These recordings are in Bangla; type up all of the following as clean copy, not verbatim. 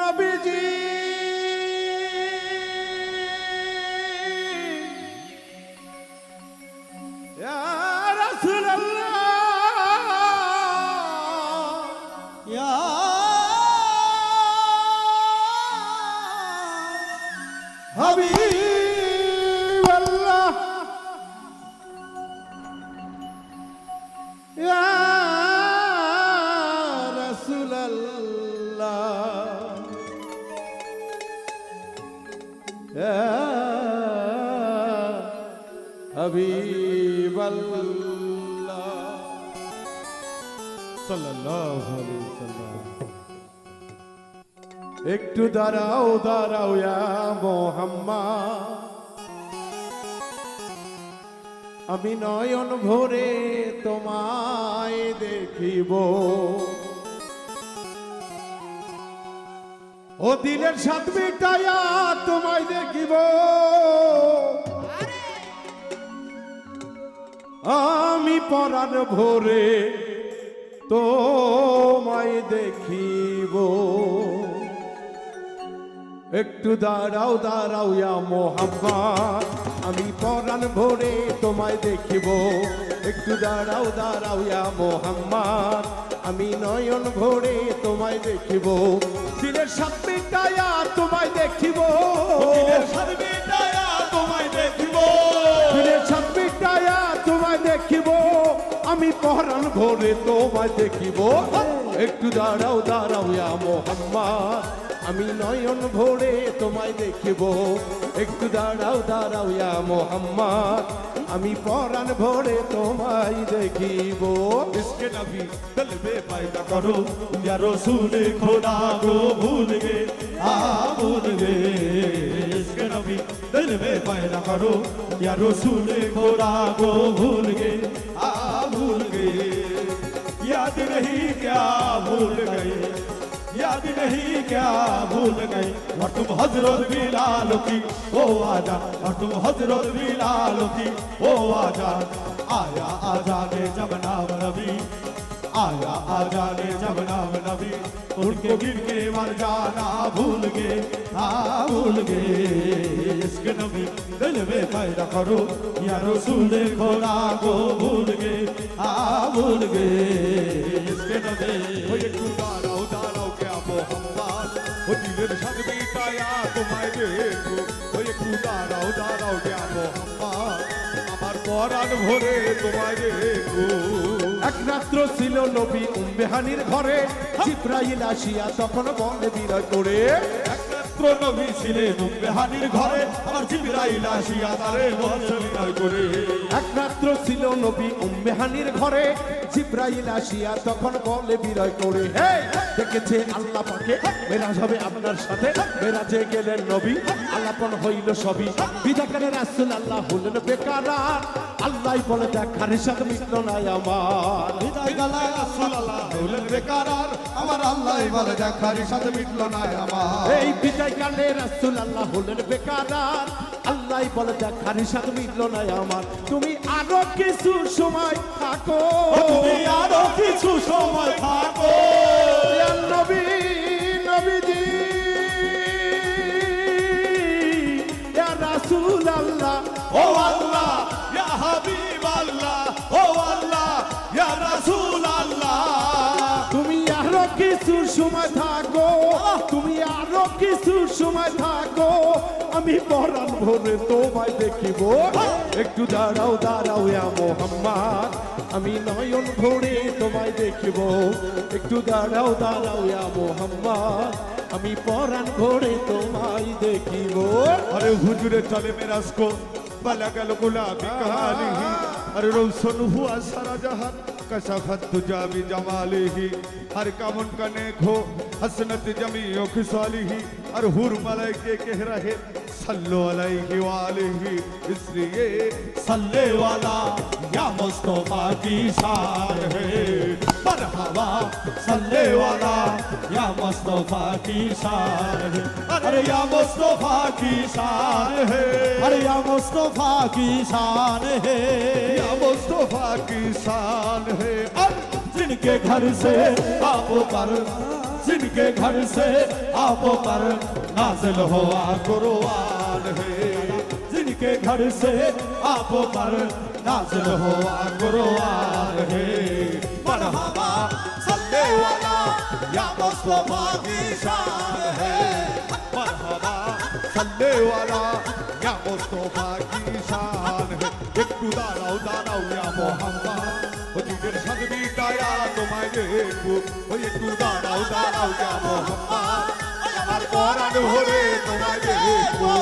নবীজি ইয়া রাসূলুল্লাহ ইয়া হাবিবাল্লাহ ইয়া রাসূলুল্লাহ ইয়া হাবিবাল্লাহ সাল্লাল্লাহু আলাইহি ওয়াসাল্লাম। একটু দাঁড়াও দাঁড়াও ইয়া মুহাম্মদ, আমি নয়ন ভরে তোমায় দেখিব। ও দিলের সাথ মিটাইয়া তোমায় দেখিব, আমি পরাণ ভরে তোমায় দেখিব। একটু দাঁড়াও দাঁড়াও ইয়া মুহাম্মদ, আমি পরাণ ভরে তোমায় দেখিব। একটু দাঁড়াও দাঁড়াও ইয়া মুহাম্মদ, আমি নয়ন ভরে তোমায় দেখিব। দিলের সাথ মিটাইয়া তোমায় দেখিব, দিলের সাথ মিটাইয়া তোমায় দেখিব, দিলের সাথ মিটাইয়া তোমায় দেখিব, আমি পরাণ ভরে তোমায় দেখিব। একটু দাঁড়াও দাঁড়াও ইয়া মুহাম্মদ, আমি নয়ন ভরে তোমায় দেখিব। একটু দাঁড়াও দাঁড়াও ইয়া মুহাম্মদ, আমি পরাণ ভরে তোমায় দেখিব। इसके नबी दिल में पैदा करो या रसूल खुदा को भूल गए भूल गए। इसके नबी दिल में पैदा करो या रसूल खुदा को भूल गए भूल गए। याद नहीं क्या भूल गए, याद नहीं क्या भूल गए। और तुम हजरत बिलाल की ओ आजा, और तुम हजरत बिलाल की ओ आजा। आया आजाने जब नाम नबी, आया आजाने जब नाम नबी, उनके गिर के मर जाना भूल गए भूल गए। इसके नबी दिल में पैदा करो या रसूल खुदा को भूल गए भूल गए। इसके नबी वो एक दाराओ दाराओ क्या मोहम्मद, वो दिलेर साथ मिटाया तुम्हारे देखो। वो एक दाराओ दाराओ क्या मोहम्मद, আমার পরাণ ভরে তোমায় দেখো। এক রাত্র ছিল নবী উম্মেহানির ঘরে, জিব্রাইল আসিয়া তখন বলে বিনয় করে। একমাত্র নবী ছিলেন উম্মেহানির ঘরে, আমার জিবরাইল আসিয়া তারে বলছে বিনয় করে। এক রাত্র ছিল নবী উম্মেহানির ঘরে, জিব্রাইল আসিয়া তখন বলে বিনয় করে। হে দেখেছে আল্লাহ পাকে মেরাজ হবে আপনার সাথে, মেরাজে গেলেন নবী আল্লাপন হইল সবই। বিদাকারে রাসূল আল্লাহ হলেন বেকারার, আল্লাহ বলে দেখার সাথে মিটল না আমার। বিদায় গেলা রাসূলুল্লাহ হলেন বেকারার, আমার আল্লাহ বলে দেখার সাথে মিটল না আমার। এই বিদায় কালে রাসূল আল্লাহ হলেন বেকারার, আল্লাহ বলে দেখার সাথে মিটল না আমার। তুমি আরো কিছু সময় থাকো, তুমি আরো কিছু সময় থাকো। ইয়া নবী নবীজি ইয়া রাসূল আল্লাহ ও আল্লাহ ইয়া হাবিব আল্লাহ, ও আল্লাহ ইয়া রাসূল আল্লাহ। তুমি আরো কিছু সময় থাকো, তুমি আরো কিছু সময় থাকো, আমি পরাণ ভরে তোমায় দেখিব। একটু দাঁড়াও দাঁড়াও ইয়া মুহাম্মদ, আমি নয়ন ভরে তোমায় দেখিব। একটু দাঁড়াও দাঁড়াও ইয়া মুহাম্মদ, আমি পরাণ ভরে তোমায় দেখিব। अरे हुजूरे चले मेराज को बला गल गुलाबी कहानी ही। अरे रोशन हुआ सारा जहान कशफत तुजा भी जमाले ही। हर कामुन का नेक हो हसनत जमीओ खिसाली ही। और हुर मलाइके कह रहे सल्लो अलैहि वालेही, इसलिए सल्ले वाला या मुस्तफा की शान है। मरहबा सल्ले वाला या मुस्तफा की शान है। अरे या मुस्तफा की शान है, अरे या मुस्तफा की शान है, या मुस्तफा की शान है। जिनके घर से आप पर जिनके घर से आप पर नाजिल हुआ कुरआन है, जिनके घर से आप पर नाजिल हुआ कुरआन है। मरहबा सल्ले वाला या मुस्तफा की शान है, मरहबा सल्ले वाला या मुस्तफा की शान है। একটু দাঁড়াও দাঁড়াও ইয়া মোহাম্মদ, ওদিকের সাথে বিটায়া তোমায় দেখবো, ওই একটু দাঁড়াও দাঁড়াও ইয়া মোহাম্মদ, আমার পরাণ ভরে তোমায় দেখবো।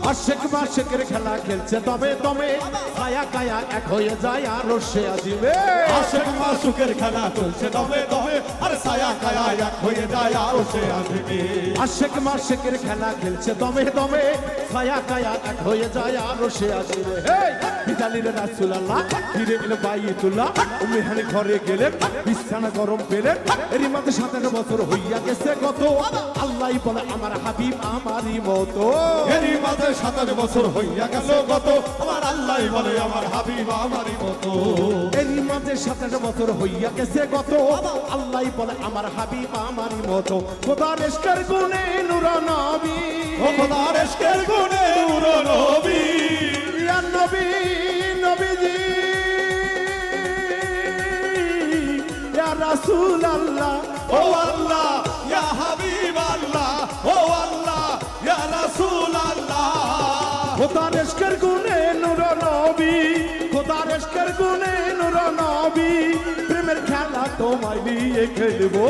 আশেক মাশেকের খেলা খেলছে তবে তবে ছায়া কায়া এক হয়ে যায় আর সে আজিবে। আশেক মাসুকের খেলা চলছে দমে দমে, আর ছায়া কায়া এক হয়ে যায় আর সে আসবে। আশেক মাশেকের খেলা খেলছে দমে দমে ছায়া কায়া এক হয়ে যায় আর সে আসবে। হেই বিদালির রাসূলুল্লাহ ফিরে এলো বাইতুল্লাহ, মেহানি ঘরে গেলেন বিছানা গরম পেলেন, এরই মধ্যে 27 বছর হইয়া গেছে কত, আল্লাহই বলে আমার হাবিব আমারই মতো। এরই মাঝে 27 বছর হইয়া গেল কত, আমার আল্লাহ বলে আমার হাবিব আমারই মতো। এরই মাঝে 27 বছর হইয়া গেছে কত, আল্লাহই বলে আমার হাবিব আমারই মতো। খোদার ইশকের গুণে নূর নবী, ও খোদার ইশকের গুণে নূর নবী, ইয়া নবী নবীজি ইয়া রাসূলুল্লাহ, ও আল্লাহ ইয়া হাবিব আল্লাহ, ও আল্লাহ ইয়া রাসূল আল্লাহ। খোদার ইশকের গুণে নূর নবী, খোদার ইশকের গুণে নূর নবী, প্রেমের খেলা তোমায় নিয়ে খেলবো।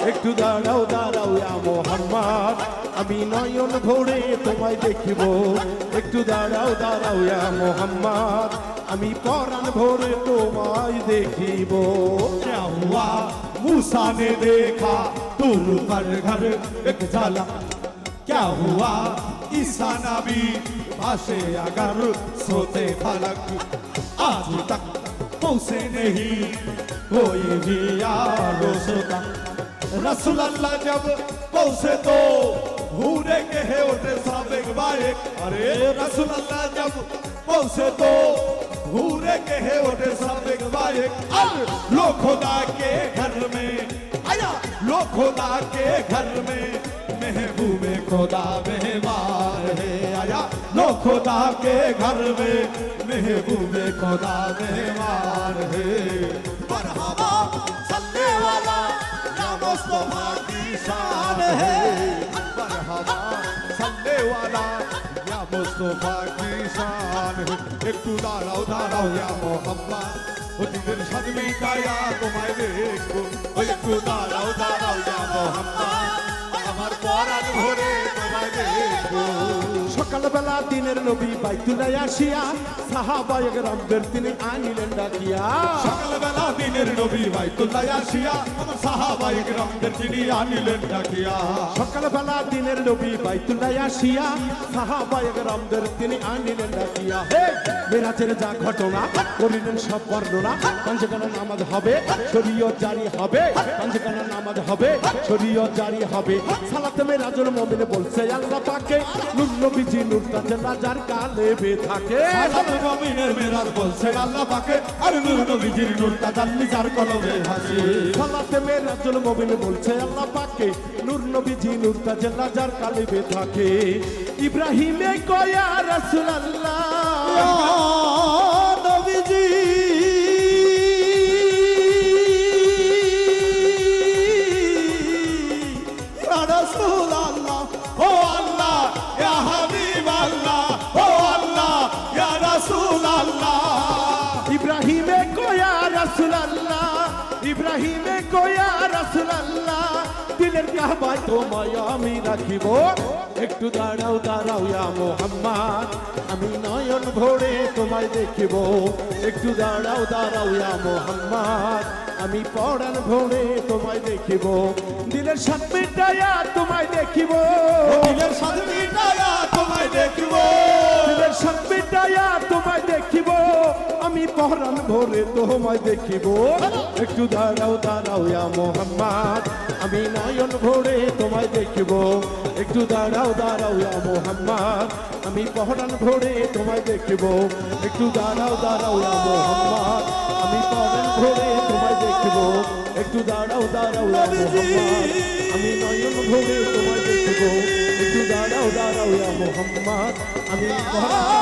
একটু দাঁড়াও দাঁড়াও ইয়া মোহাম্মদ, আমি নয়ন ভরে তোমায় দেখিব। একটু দাঁড়াও দাঁড়াও ইয়া মোহাম্মদ, আমি পরাণ ভরে তোমায় দেখিব। क्या हुआ मूसा ने देखा दूर पर घर एक झाला, क्या हुआ ईसा नबी पासे अगर सोते फलक, आज तक पहुंचे नहीं कोई भी यारो सोता। रसूल अल्लाह जब पहुंचे तो भूरे के है उठे सब एक बाइक, अरे रसूल अल्लाह जब पहुंचे तो भूरे के है उठे सब एक बाइक। अब लो खुदा के घर में आया, लो खुदा के घर में महबूबे खुदा मेहमान है आया, लो खुदा के घर में महबूबे खुदा मेहमान है। मरहबा सल्ले वाला या मुस्तफा की शान है, मरहबा सल्ले वाला या मुस्तफा की शान है। একটু দাঁড়াও দাঁড়াও ইয়া মোহাম্মদ, ওদিকের সাথে মিটায়া তোমায় দেখবো, ওই একটু দাঁড়াও দাঁড়াও ইয়া মোহাম্মদ, আমার পরাণ ভরে তোমায় দেখবো। সকালবেলা দিনের নবী বাইতুল্লাহ আসিয়া সাহাবায়ে কেরামদের তিনি আনিলেন ডাকিয়া। সকালবেলা দিনের নবী বাইতুল্লাহ আসিয়া আমার সাহাবায়ে কেরামদের তিনি আনিলেন ডাকিয়া। সকালবেলা দিনের নবী বাইতুল্লাহ আসিয়া সাহাবায়ে কেরামদের তিনি আনিলেন ডাকিয়া। হে মেরাজের যা ঘটনা করিলেন সব বর্ণনা, পাঁচগানা নামাজ হবে শরীয়ত জারি হবে, পাঁচগানা নামাজ হবে শরীয়ত জারি হবে। সালাতে মেরাজুল মুমিন বলছে আল্লাহ পাকে, নূর নবীজি নূর তাজেল্লা যার কালেবে থাকে। সালাতে মুমিনের মেরাজ বলছে আল্লাহ পাকে, আর নূর নবীজির নূর তাজাল্লি যার কলবে হাসি। সালাতে মেরাজুল মুমিন বলছে আল্লাহ পাকে, নূর নবীজি নূর তাজেল্লা যার কালেবে থাকে। ইব্রাহিমে কয়া রাসূলুল্লাহ নবীজি ইয়া রাসূলুল্লাহ, ও আল্লাহ ইয়া হাবিব আল্লাহ, ও আল্লাহ ইয়া রাসূলুল্লাহ। ইব্রাহিমে কয়া রাসূলুল্লাহ, ইব্রাহিমে কয়া রাসূলুল্লাহ, দিলের কাবায় তোমায় আমি রাখিব। একটু দাঁড়াও দাঁড়াও ইয়া মোহাম্মদ, আমি নয়ন ভরে তোমায় দেখিব। একটু দাঁড়াও দাঁড়াও ইয়া মোহাম্মদ, আমি পরাণ ভরে তোমায় দেখিব। দিলের সাথে মিটায়া তোমায় দেখিব, দিলের সাথে মিটায়া তোমায় দেখিব, দিলের সাথে মিটায়া তোমায় দেখিব। আমি পরাণ ভরে তোমায় দেখিব। একটু দাঁড়াও দাঁড়াও ইয়া মোহাম্মদ, আমি নয়ন ভরে তোমায় দেখিব। একটু দাঁড়াও দাঁড়াও ইয়া মোহাম্মদ, আমি পরাণ ভরে তোমায় দেখিব। একটু দাঁড়াও দাঁড়াও ইয়া মোহাম্মদ, আমি পরাণ ভরে তোমায় দেখিব। একটু দাঁড়াও দাঁড়াও ইয়া মোহাম্মদ, ভরে তোমায় দেখবো একটু দাঁড়াও দাঁড়াও ইয়া মোহাম্মদ আমি পরাণ